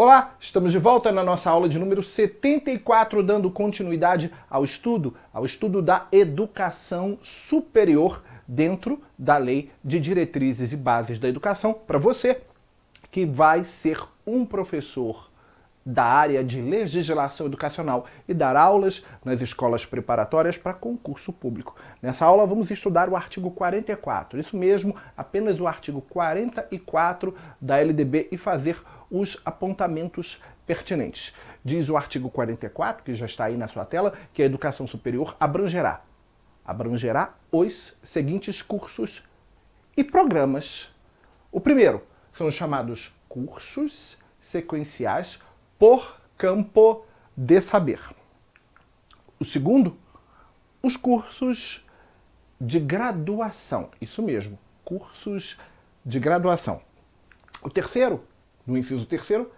Olá, estamos de volta na nossa aula de número 74, dando continuidade ao estudo da educação superior dentro da Lei de Diretrizes e Bases da Educação, para você que vai ser um professor da área de legislação educacional e dar aulas nas escolas preparatórias para concurso público. Nessa aula vamos estudar o artigo 44, isso mesmo, apenas o artigo 44 da LDB e fazer os apontamentos pertinentes. Diz o artigo 44, que já está aí na sua tela, que a educação superior abrangerá os seguintes cursos e programas. O primeiro são os chamados cursos sequenciais por campo de saber. O segundo, os cursos de graduação. Isso mesmo, cursos de graduação. O terceiro, no inciso terceiro,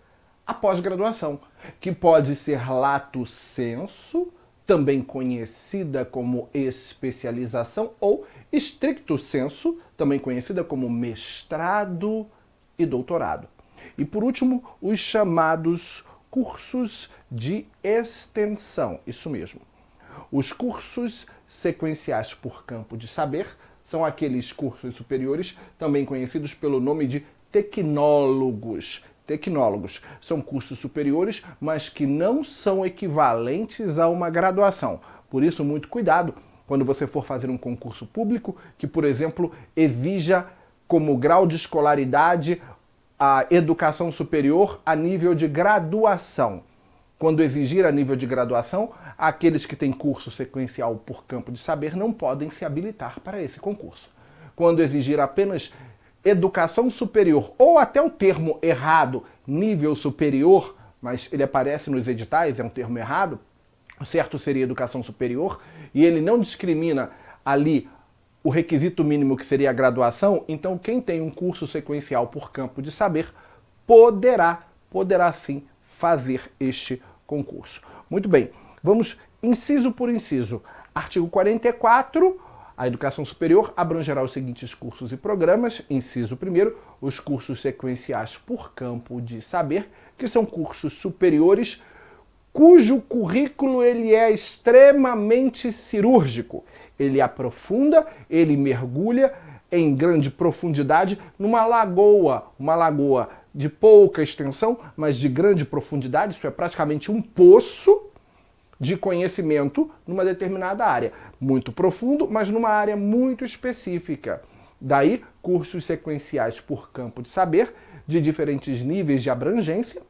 a pós-graduação, que pode ser lato sensu, também conhecida como especialização, ou stricto sensu, também conhecida como mestrado e doutorado. E por último, os chamados cursos de extensão, isso mesmo. Os cursos sequenciais por campo de saber são aqueles cursos superiores, também conhecidos pelo nome de tecnólogos. Tecnólogos são cursos superiores, mas que não são equivalentes a uma graduação. Por isso, muito cuidado quando você for fazer um concurso público que, por exemplo, exija como grau de escolaridade a educação superior a nível de graduação. Quando exigir a nível de graduação, aqueles que têm curso sequencial por campo de saber não podem se habilitar para esse concurso. Quando exigir apenas educação superior, ou até o termo errado, nível superior, mas ele aparece nos editais, é um termo errado, o certo seria educação superior, e ele não discrimina ali o requisito mínimo que seria a graduação, então quem tem um curso sequencial por campo de saber poderá sim fazer este concurso. Muito bem, vamos inciso por inciso. Artigo 44, a educação superior abrangerá os seguintes cursos e programas. Inciso 1º, os cursos sequenciais por campo de saber, que são cursos superiores cujo currículo ele é extremamente cirúrgico. Ele aprofunda, ele mergulha em grande profundidade numa lagoa, uma lagoa de pouca extensão, mas de grande profundidade, isso é praticamente um poço de conhecimento numa determinada área. Muito profundo, mas numa área muito específica. Daí, cursos sequenciais por campo de saber, de diferentes níveis de abrangência,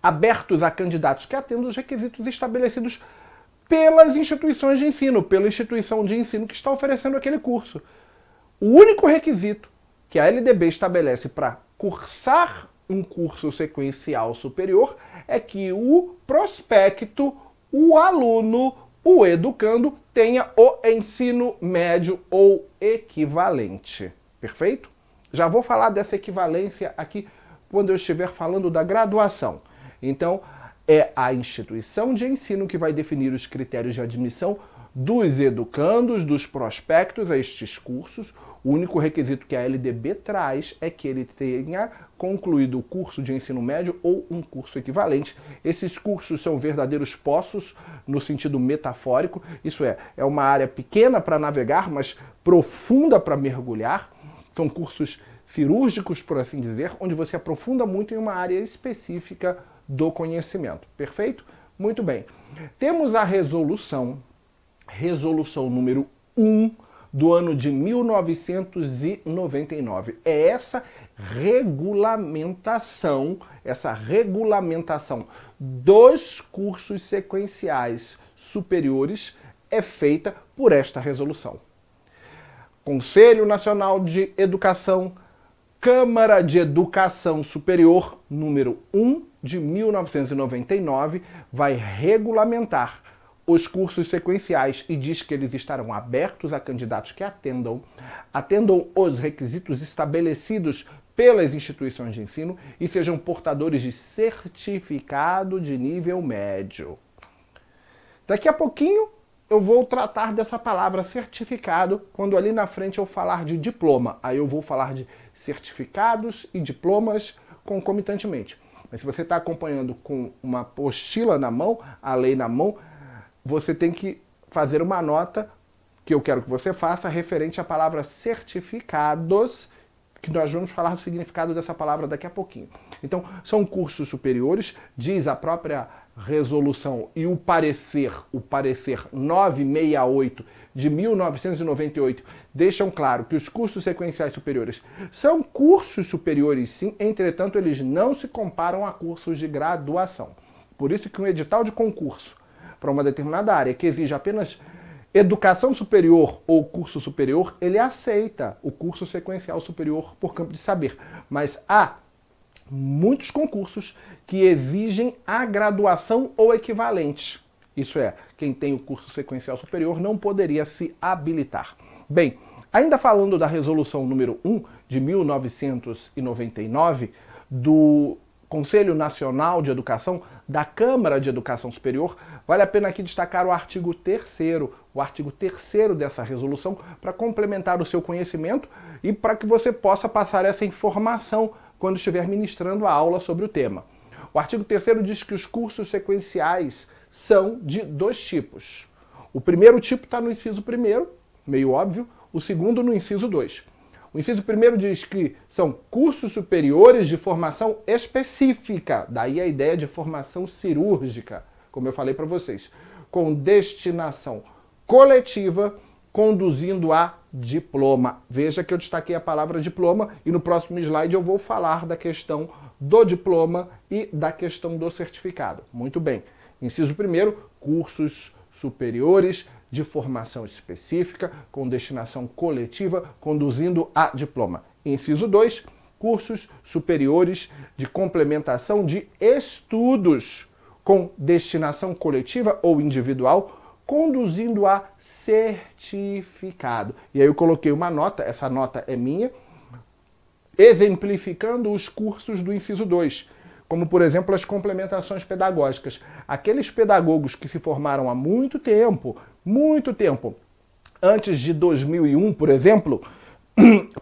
abertos a candidatos que atendam os requisitos estabelecidos pelas instituições de ensino, pela instituição de ensino que está oferecendo aquele curso. O único requisito que a LDB estabelece para cursar um curso sequencial superior é que o prospecto, o aluno, o educando, tenha o ensino médio ou equivalente. Perfeito? Já vou falar dessa equivalência aqui quando eu estiver falando da graduação. Então, é a instituição de ensino que vai definir os critérios de admissão dos educandos, dos prospectos a estes cursos. O único requisito que a LDB traz é que ele tenha concluído o curso de ensino médio ou um curso equivalente. Esses cursos são verdadeiros poços no sentido metafórico, isso é uma área pequena para navegar, mas profunda para mergulhar. São cursos cirúrgicos, por assim dizer, onde você aprofunda muito em uma área específica do conhecimento. Perfeito? Muito bem. Temos a resolução número 1 do ano de 1999. É essa regulamentação dos cursos sequenciais superiores é feita por esta resolução. Conselho Nacional de Educação, Câmara de Educação Superior, número 1 de 1999, vai regulamentar os cursos sequenciais e diz que eles estarão abertos a candidatos que atendam os requisitos estabelecidos pelas instituições de ensino e sejam portadores de certificado de nível médio. Daqui a pouquinho eu vou tratar dessa palavra certificado quando ali na frente eu falar de diploma. Aí eu vou falar de certificados e diplomas concomitantemente. Mas se você está acompanhando com uma apostila na mão, a lei na mão, você tem que fazer uma nota que eu quero que você faça referente à palavra certificados, que nós vamos falar do significado dessa palavra daqui a pouquinho. Então, são cursos superiores, diz a própria resolução e o parecer 968 de 1998, deixam claro que os cursos sequenciais superiores são cursos superiores sim, entretanto eles não se comparam a cursos de graduação. Por isso que um edital de concurso para uma determinada área que exige apenas educação superior ou curso superior, ele aceita o curso sequencial superior por campo de saber. Mas há muitos concursos que exigem a graduação ou equivalente. Isso é, quem tem o curso sequencial superior não poderia se habilitar. Bem, ainda falando da resolução número 1 de 1999 do Conselho Nacional de Educação, da Câmara de Educação Superior, vale a pena aqui destacar o artigo 3º, dessa resolução, para complementar o seu conhecimento e para que você possa passar essa informação quando estiver ministrando a aula sobre o tema. O artigo 3º diz que os cursos sequenciais são de dois tipos. O primeiro tipo está no inciso 1º, meio óbvio, o segundo no inciso 2. O inciso 1º diz que são cursos superiores de formação específica, daí a ideia de formação cirúrgica, como eu falei para vocês, com destinação coletiva, conduzindo a diploma. Veja que eu destaquei a palavra diploma e no próximo slide eu vou falar da questão do diploma e da questão do certificado. Muito bem. Inciso 1º, cursos superiores de formação específica, com destinação coletiva, conduzindo a diploma. Inciso 2, cursos superiores de complementação de estudos, com destinação coletiva ou individual, conduzindo a certificado. E aí eu coloquei uma nota, essa nota é minha, exemplificando os cursos do inciso 2, como, por exemplo, as complementações pedagógicas. Aqueles pedagogos que se formaram há muito tempo, antes de 2001, por exemplo,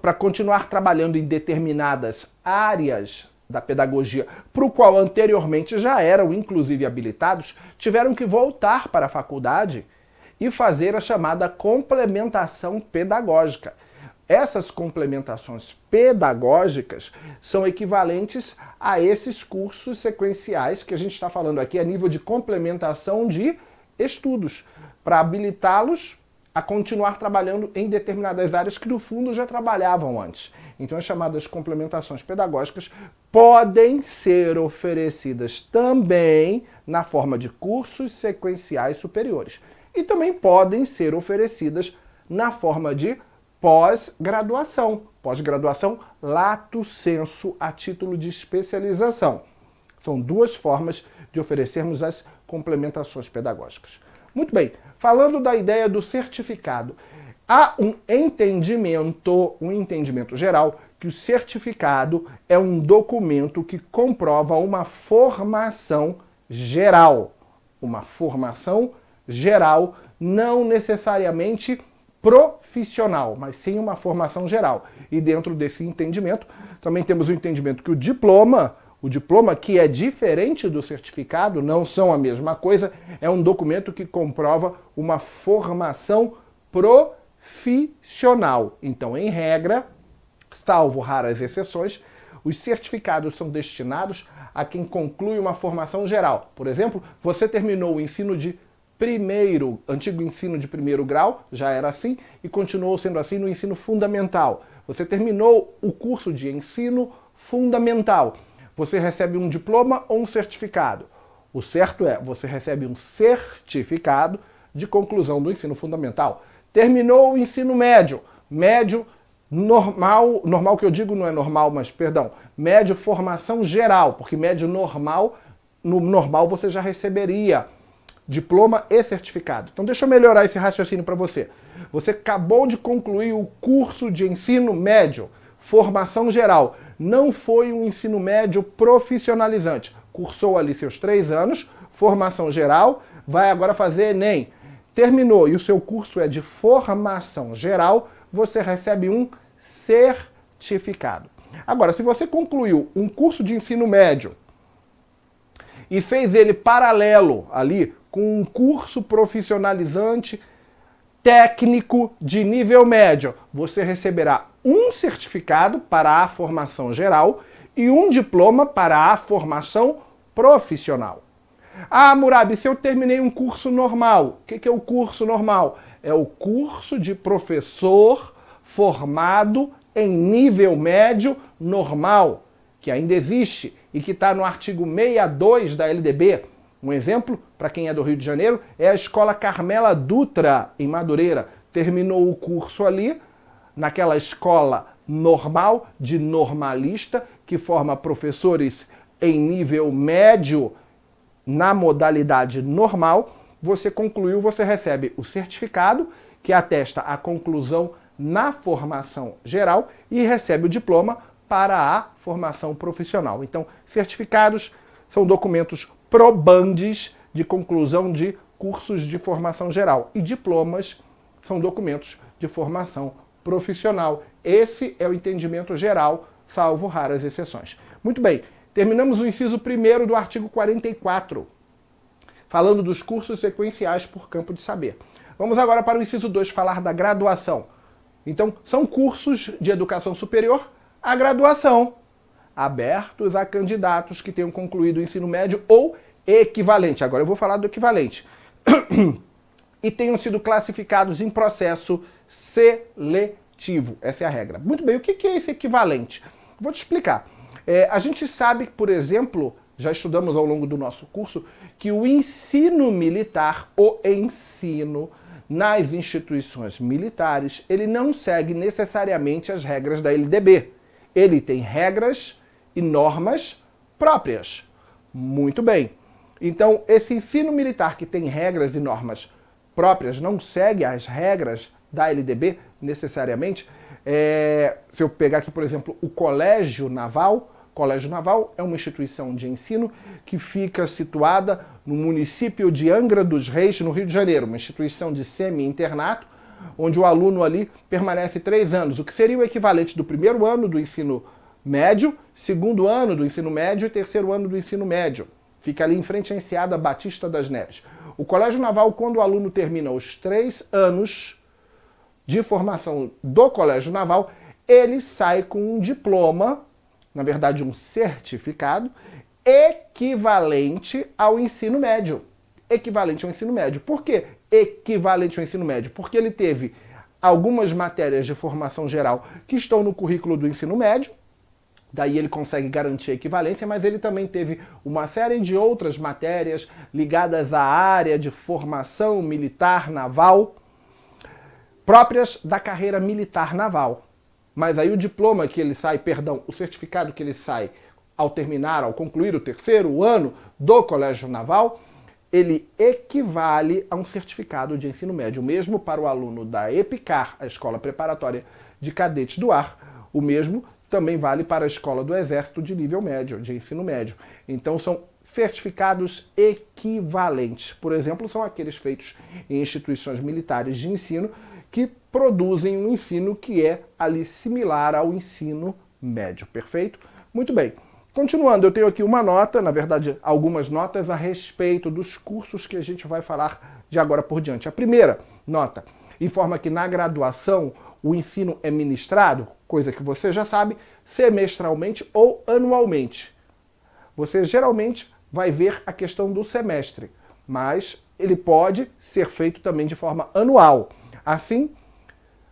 para continuar trabalhando em determinadas áreas da pedagogia, para o qual anteriormente já eram, inclusive, habilitados, tiveram que voltar para a faculdade e fazer a chamada complementação pedagógica. Essas complementações pedagógicas são equivalentes a esses cursos sequenciais que a gente está falando aqui a nível de complementação de estudos, para habilitá-los a continuar trabalhando em determinadas áreas que, no fundo, já trabalhavam antes. Então, as chamadas complementações pedagógicas podem ser oferecidas também na forma de cursos sequenciais superiores. E também podem ser oferecidas na forma de pós-graduação. Pós-graduação lato sensu, a título de especialização. São duas formas de oferecermos as complementações pedagógicas. Muito bem, falando da ideia do certificado, há um entendimento geral que o certificado é um documento que comprova uma formação geral. Uma formação geral, não necessariamente profissional, mas sim uma formação geral. E dentro desse entendimento, também temos o entendimento que o diploma, que é diferente do certificado, não são a mesma coisa, é um documento que comprova uma formação profissional. Então, em regra, salvo raras exceções, os certificados são destinados a quem conclui uma formação geral. Por exemplo, você terminou o ensino de antigo ensino de primeiro grau, já era assim, e continuou sendo assim no ensino fundamental. Você terminou o curso de ensino fundamental. Você recebe um diploma ou um certificado. O certo é, você recebe um certificado de conclusão do ensino fundamental. Terminou o ensino médio. Médio normal que eu digo não é normal, mas perdão, médio formação geral, porque médio normal, no normal você já receberia diploma e certificado. Então deixa eu melhorar esse raciocínio para você. Você acabou de concluir o curso de ensino médio, formação geral. Não foi um ensino médio profissionalizante. Cursou ali seus 3 anos, formação geral, vai agora fazer Enem. Terminou e o seu curso é de formação geral, você recebe um certificado. Agora, se você concluiu um curso de ensino médio, e fez ele paralelo ali com um curso profissionalizante técnico de nível médio, você receberá um certificado para a formação geral e um diploma para a formação profissional. Ah, Murabi, se eu terminei um curso normal, o que é o curso normal? É o curso de professor formado em nível médio normal, que ainda existe e que está no artigo 62 da LDB. Um exemplo, para quem é do Rio de Janeiro, é a Escola Carmela Dutra, em Madureira. Terminou o curso ali, naquela escola normal, de normalista, que forma professores em nível médio na modalidade normal. Você concluiu, você recebe o certificado, que atesta a conclusão na formação geral, e recebe o diploma para a formação profissional. Então, certificados são documentos probantes de conclusão de cursos de formação geral. E diplomas são documentos de formação profissional. Esse é o entendimento geral, salvo raras exceções. Muito bem, terminamos o inciso 1º do artigo 44, falando dos cursos sequenciais por campo de saber. Vamos agora para o inciso 2, falar da graduação. Então, são cursos de educação superior à graduação, abertos a candidatos que tenham concluído o ensino médio ou equivalente. Agora eu vou falar do equivalente. E tenham sido classificados em processo seletivo. Essa é a regra. Muito bem, o que é esse equivalente? Vou te explicar. A gente sabe, por exemplo, já estudamos ao longo do nosso curso, que o ensino militar, o ensino nas instituições militares, ele não segue necessariamente as regras da LDB. Ele tem regras e normas próprias. Muito bem. Então, esse ensino militar que tem regras e normas próprias, não segue as regras da LDB necessariamente. Se eu pegar aqui, por exemplo, o Colégio Naval é uma instituição de ensino que fica situada no município de Angra dos Reis, no Rio de Janeiro, uma instituição de semi-internato, onde o aluno ali permanece 3 anos, o que seria o equivalente do 1º ano do ensino médio, 2º ano do ensino médio e 3º ano do ensino médio. Fica ali em frente à Enseada Batista das Neves. O Colégio Naval, quando o aluno termina os 3 anos de formação do Colégio Naval, ele sai com um diploma, na verdade um certificado, equivalente ao ensino médio. Equivalente ao ensino médio. Por que equivalente ao ensino médio? Porque ele teve algumas matérias de formação geral que estão no currículo do ensino médio, daí ele consegue garantir a equivalência, mas ele também teve uma série de outras matérias ligadas à área de formação militar naval, próprias da carreira militar naval. Mas aí o diploma que ele sai, o certificado que ele sai ao concluir o 3º ano do Colégio Naval, ele equivale a um certificado de ensino médio. O mesmo para o aluno da EPICAR, a Escola Preparatória de Cadetes do Ar, o mesmo também vale para a Escola do Exército de nível médio, de ensino médio. Então são certificados equivalentes. Por exemplo, são aqueles feitos em instituições militares de ensino que produzem um ensino que é ali similar ao ensino médio. Perfeito? Muito bem. Continuando, eu tenho aqui uma nota, na verdade, algumas notas a respeito dos cursos que a gente vai falar de agora por diante. A primeira nota informa que na graduação o ensino é ministrado, coisa que você já sabe, semestralmente ou anualmente. Você geralmente vai ver a questão do semestre, mas ele pode ser feito também de forma anual. Assim,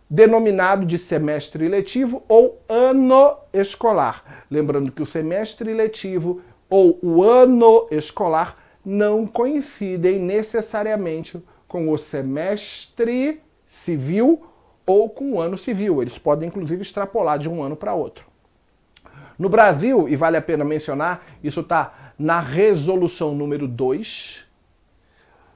denominado de semestre letivo ou ano escolar. Lembrando que o semestre letivo ou o ano escolar não coincidem necessariamente com o semestre civil ou com o ano civil. Eles podem, inclusive, extrapolar de um ano para outro. No Brasil, e vale a pena mencionar, isso está na resolução número 2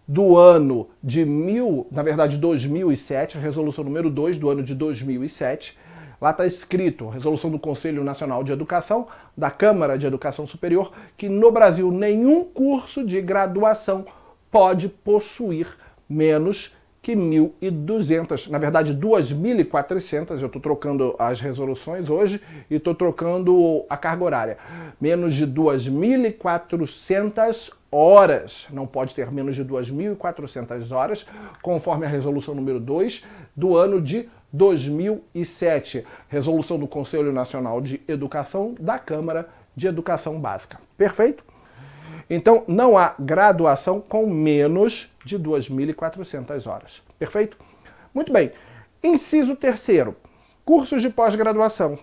do ano de 2007, a resolução número 2 do ano de 2007. Lá está escrito, resolução do Conselho Nacional de Educação, da Câmara de Educação Superior, que no Brasil nenhum curso de graduação pode possuir menos que 1.200, na verdade 2.400, eu estou trocando as resoluções hoje e estou trocando a carga horária. Menos de 2.400 horas, não pode ter menos de 2.400 horas, conforme a resolução número 2 do ano de 2007, resolução do Conselho Nacional de Educação da Câmara de Educação Básica. Perfeito? Então, não há graduação com menos de 2.400 horas. Perfeito? Muito bem. Inciso terceiro, cursos de pós-graduação.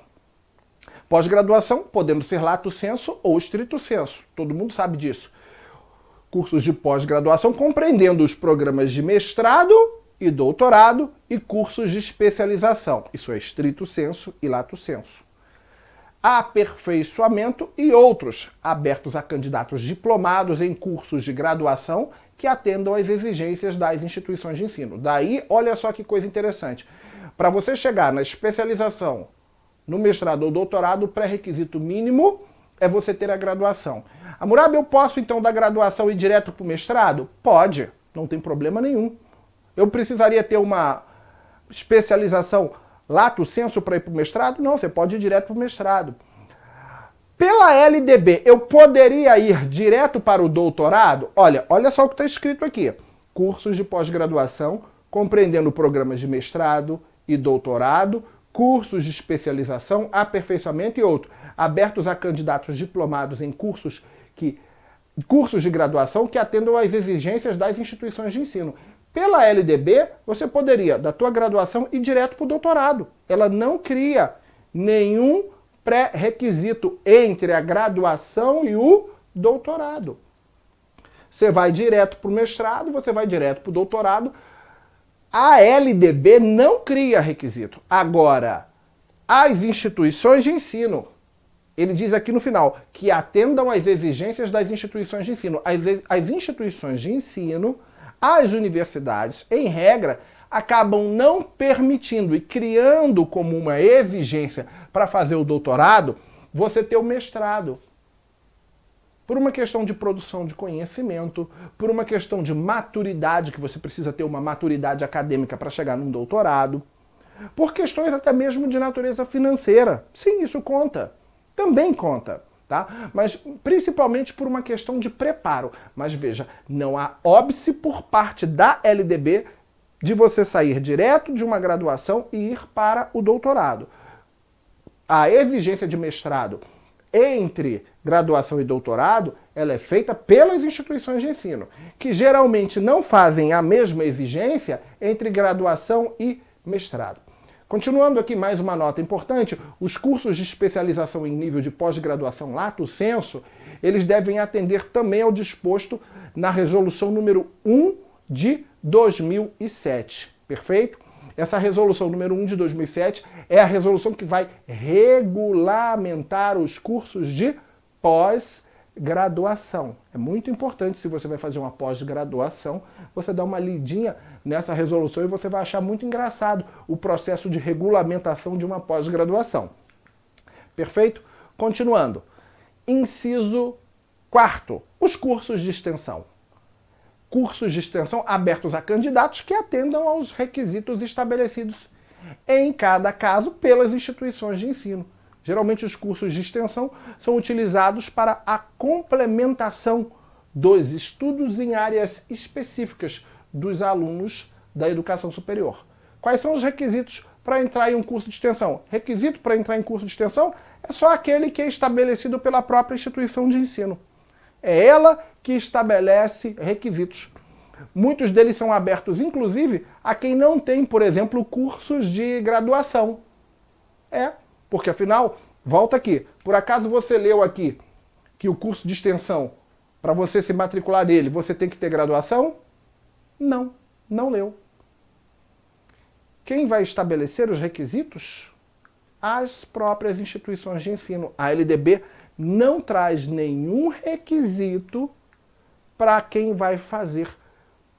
Pós-graduação podendo ser lato sensu ou estrito sensu. Todo mundo sabe disso. Cursos de pós-graduação compreendendo os programas de mestrado e doutorado e cursos de especialização. Isso é estrito sensu e lato sensu. Aperfeiçoamento e outros, abertos a candidatos diplomados em cursos de graduação que atendam às exigências das instituições de ensino. Daí, olha só que coisa interessante. Para você chegar na especialização, no mestrado ou doutorado, o pré-requisito mínimo é você ter a graduação. Hammurabi, eu posso então da graduação ir direto para o mestrado? Pode, não tem problema nenhum. Eu precisaria ter uma especialização lato sensu para ir para o mestrado? Não, você pode ir direto para o mestrado. Pela LDB, eu poderia ir direto para o doutorado? Olha só o que está escrito aqui. Cursos de pós-graduação, compreendendo programas de mestrado e doutorado, cursos de especialização, aperfeiçoamento e outros, abertos a candidatos diplomados em cursos de graduação que atendam às exigências das instituições de ensino. Pela LDB, você poderia, da tua graduação, ir direto para o doutorado. Ela não cria nenhum pré-requisito entre a graduação e o doutorado. Você vai direto para o mestrado, você vai direto para o doutorado. A LDB não cria requisito. Agora, as instituições de ensino, ele diz aqui no final, que atendam às exigências das instituições de ensino. As instituições de ensino, as universidades, em regra, acabam não permitindo e criando como uma exigência para fazer o doutorado, você ter o mestrado. Por uma questão de produção de conhecimento, por uma questão de maturidade, que você precisa ter uma maturidade acadêmica para chegar num doutorado, por questões até mesmo de natureza financeira. Sim, isso conta. Também conta. Tá? Mas principalmente por uma questão de preparo. Mas veja, não há óbice por parte da LDB de você sair direto de uma graduação e ir para o doutorado. A exigência de mestrado entre graduação e doutorado, ela é feita pelas instituições de ensino, que geralmente não fazem a mesma exigência entre graduação e mestrado. Continuando aqui mais uma nota importante, os cursos de especialização em nível de pós-graduação lato sensu, eles devem atender também ao disposto na resolução número 1 de 2007. Perfeito? Essa resolução número 1 de 2007 é a resolução que vai regulamentar os cursos de pós-graduação. É muito importante, se você vai fazer uma pós-graduação, você dá uma lidinha nessa resolução e você vai achar muito engraçado o processo de regulamentação de uma pós-graduação. Perfeito? Continuando. Inciso 4. Os cursos de extensão. Cursos de extensão abertos a candidatos que atendam aos requisitos estabelecidos, em cada caso, pelas instituições de ensino. Geralmente os cursos de extensão são utilizados para a complementação dos estudos em áreas específicas dos alunos da educação superior. Quais são os requisitos para entrar em um curso de extensão? Requisito para entrar em curso de extensão é só aquele que é estabelecido pela própria instituição de ensino. É ela que estabelece requisitos. Muitos deles são abertos, inclusive, a quem não tem, por exemplo, cursos de graduação. Porque afinal, volta aqui, por acaso você leu aqui que o curso de extensão, para você se matricular nele, você tem que ter graduação? Não, não leu. Quem vai estabelecer os requisitos? As próprias instituições de ensino. A LDB não traz nenhum requisito para quem vai fazer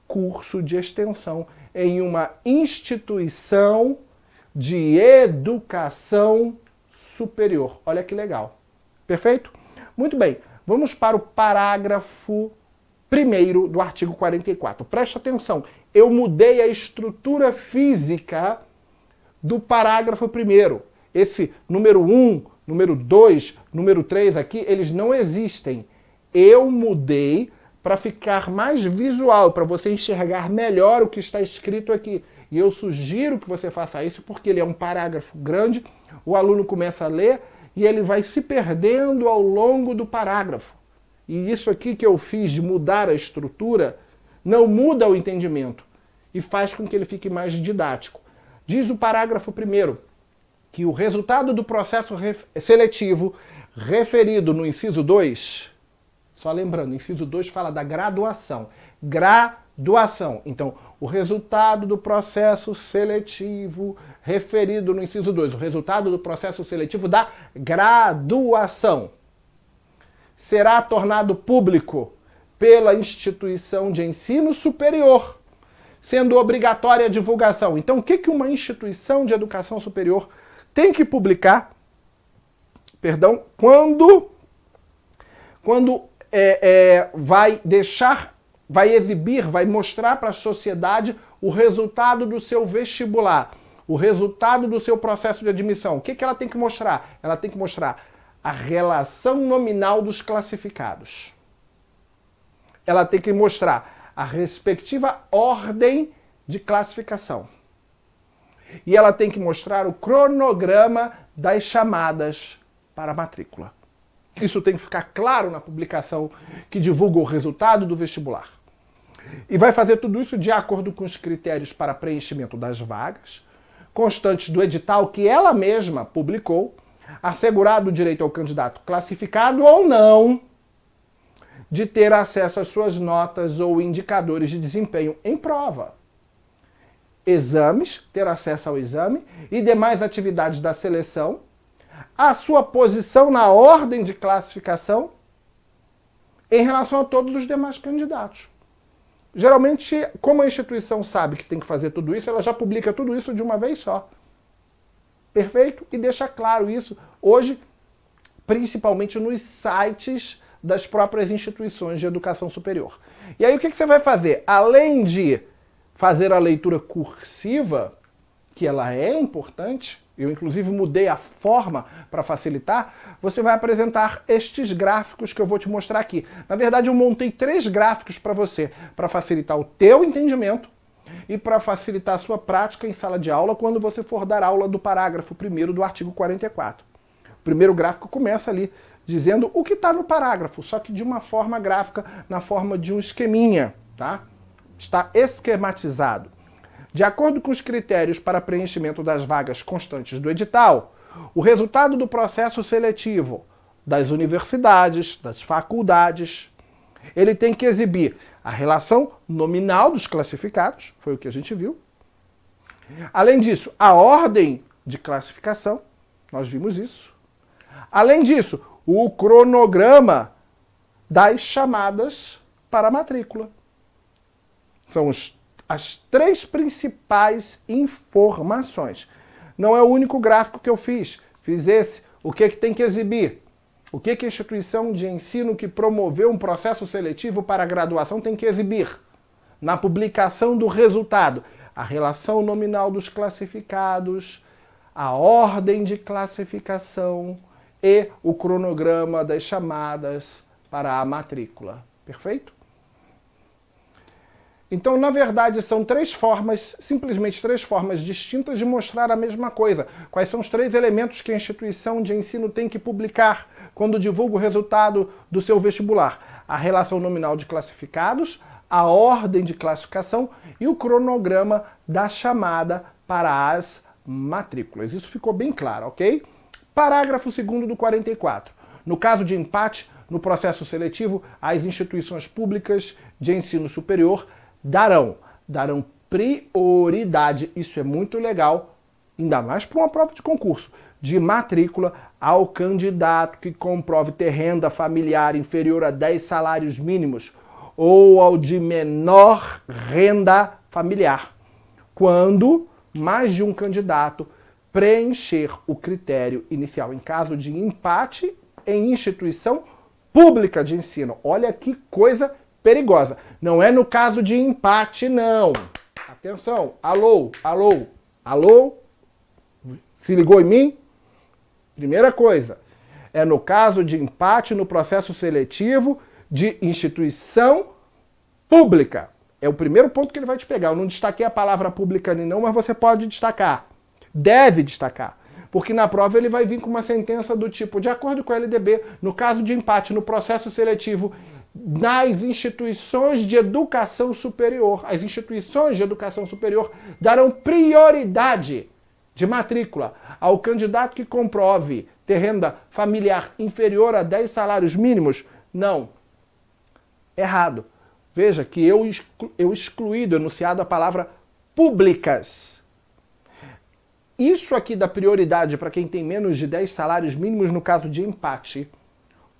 curso de extensão em uma instituição de educação superior. Olha que legal. Perfeito? Muito bem. Vamos para o parágrafo 1º do artigo 44. Presta atenção, eu mudei a estrutura física do parágrafo 1º. Esse número 1, número 2, número 3 aqui, eles não existem. Eu mudei para ficar mais visual, para você enxergar melhor o que está escrito aqui. E eu sugiro que você faça isso porque ele é um parágrafo grande, o aluno começa a ler e ele vai se perdendo ao longo do parágrafo. E isso aqui que eu fiz de mudar a estrutura não muda o entendimento e faz com que ele fique mais didático. Diz o parágrafo 1º que o resultado do processo seletivo referido no inciso 2, só lembrando, inciso 2 fala da graduação. Graduação. Então, o resultado do processo seletivo referido no inciso 2, o resultado do processo seletivo da graduação, será tornado público pela instituição de ensino superior, sendo obrigatória a divulgação. Então, o que uma instituição de educação superior tem que publicar, quando vai exibir, vai mostrar para a sociedade o resultado do seu vestibular, o resultado do seu processo de admissão. O que ela tem que mostrar? Ela tem que mostrar a relação nominal dos classificados. Ela tem que mostrar a respectiva ordem de classificação. E ela tem que mostrar o cronograma das chamadas para a matrícula. Isso tem que ficar claro na publicação que divulga o resultado do vestibular. E vai fazer tudo isso de acordo com os critérios para preenchimento das vagas, constantes do edital que ela mesma publicou, assegurado o direito ao candidato classificado ou não de ter acesso às suas notas ou indicadores de desempenho em prova. Exames, ter acesso ao exame e demais atividades da seleção, a sua posição na ordem de classificação em relação a todos os demais candidatos. Geralmente, como a instituição sabe que tem que fazer tudo isso, ela já publica tudo isso de uma vez só. Perfeito? E deixa claro isso hoje, principalmente nos sites das próprias instituições de educação superior. E aí o que você vai fazer? Além de fazer a leitura cursiva, que ela é importante, eu inclusive mudei a forma para facilitar, você vai apresentar estes gráficos que eu vou te mostrar aqui. Na verdade, eu montei 3 gráficos para você, para facilitar o teu entendimento e para facilitar a sua prática em sala de aula quando você for dar aula do parágrafo 1º do artigo 44. O primeiro gráfico começa ali dizendo o que está no parágrafo, só que de uma forma gráfica, na forma de um esqueminha, tá? Está esquematizado. De acordo com os critérios para preenchimento das vagas constantes do edital, o resultado do processo seletivo das universidades, das faculdades, ele tem que exibir a relação nominal dos classificados, foi o que a gente viu. Além disso, a ordem de classificação, nós vimos isso. Além disso, o cronograma das chamadas para a matrícula. São as 3 principais informações. Não é o único gráfico que eu fiz. Fiz esse. O que tem que exibir? O que a instituição de ensino que promoveu um processo seletivo para a graduação tem que exibir? Na publicação do resultado, a relação nominal dos classificados, a ordem de classificação e o cronograma das chamadas para a matrícula. Perfeito? Então, na verdade, são 3 formas, simplesmente 3 formas distintas de mostrar a mesma coisa. Quais são os 3 elementos que a instituição de ensino tem que publicar quando divulga o resultado do seu vestibular? A relação nominal de classificados, a ordem de classificação e o cronograma da chamada para as matrículas. Isso ficou bem claro, ok? Parágrafo 2º do 44. No caso de empate no processo seletivo, as instituições públicas de ensino superior darão prioridade, isso é muito legal, ainda mais para uma prova de concurso, de matrícula ao candidato que comprove ter renda familiar inferior a 10 salários mínimos ou ao de menor renda familiar, quando mais de um candidato preencher o critério inicial em caso de empate em instituição pública de ensino. Olha que coisa perigosa. Não é no caso de empate, não. Atenção, alô, alô, alô, se ligou em mim? Primeira coisa, é no caso de empate no processo seletivo de instituição pública. É o primeiro ponto que ele vai te pegar. Eu não destaquei a palavra pública nem não, mas você pode destacar. Deve destacar. Porque na prova ele vai vir com uma sentença do tipo, de acordo com a LDB, no caso de empate no processo seletivo nas instituições de educação superior, as instituições de educação superior darão prioridade de matrícula ao candidato que comprove ter renda familiar inferior a 10 salários mínimos? Não. Errado. Veja que eu excluí do enunciado a palavra públicas. Isso aqui dá prioridade para quem tem menos de 10 salários mínimos no caso de empate.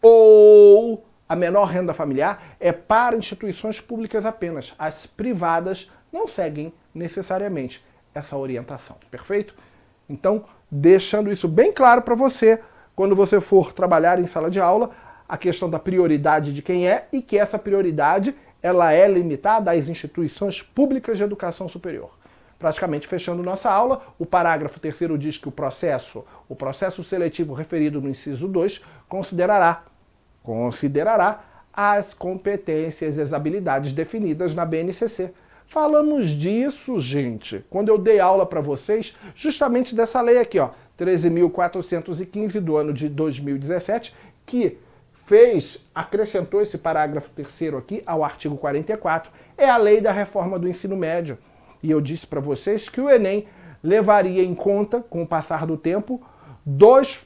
Ou a menor renda familiar é para instituições públicas apenas. As privadas não seguem necessariamente essa orientação. Perfeito? Então, deixando isso bem claro para você, quando você for trabalhar em sala de aula, a questão da prioridade de quem é e que essa prioridade ela é limitada às instituições públicas de educação superior. Praticamente fechando nossa aula, o parágrafo 3º diz que o processo seletivo referido no inciso 2 considerará as competências e as habilidades definidas na BNCC. Falamos disso, gente, quando eu dei aula para vocês, justamente dessa lei aqui, ó, 13.415 do ano de 2017, que acrescentou esse parágrafo 3º aqui ao artigo 44, é a lei da reforma do ensino médio. E eu disse para vocês que o Enem levaria em conta, com o passar do tempo, dois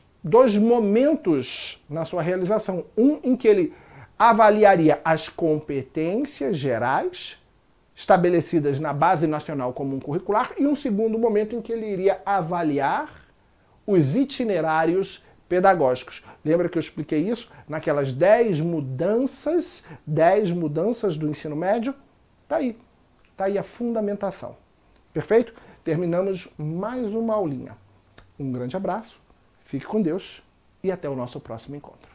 momentos na sua realização. Um em que ele avaliaria as competências gerais estabelecidas na Base Nacional Comum Curricular e um segundo momento em que ele iria avaliar os itinerários pedagógicos. Lembra que eu expliquei isso? Naquelas 10 mudanças do ensino médio? Tá aí a fundamentação. Perfeito? Terminamos mais uma aulinha. Um grande abraço, fique com Deus e até o nosso próximo encontro.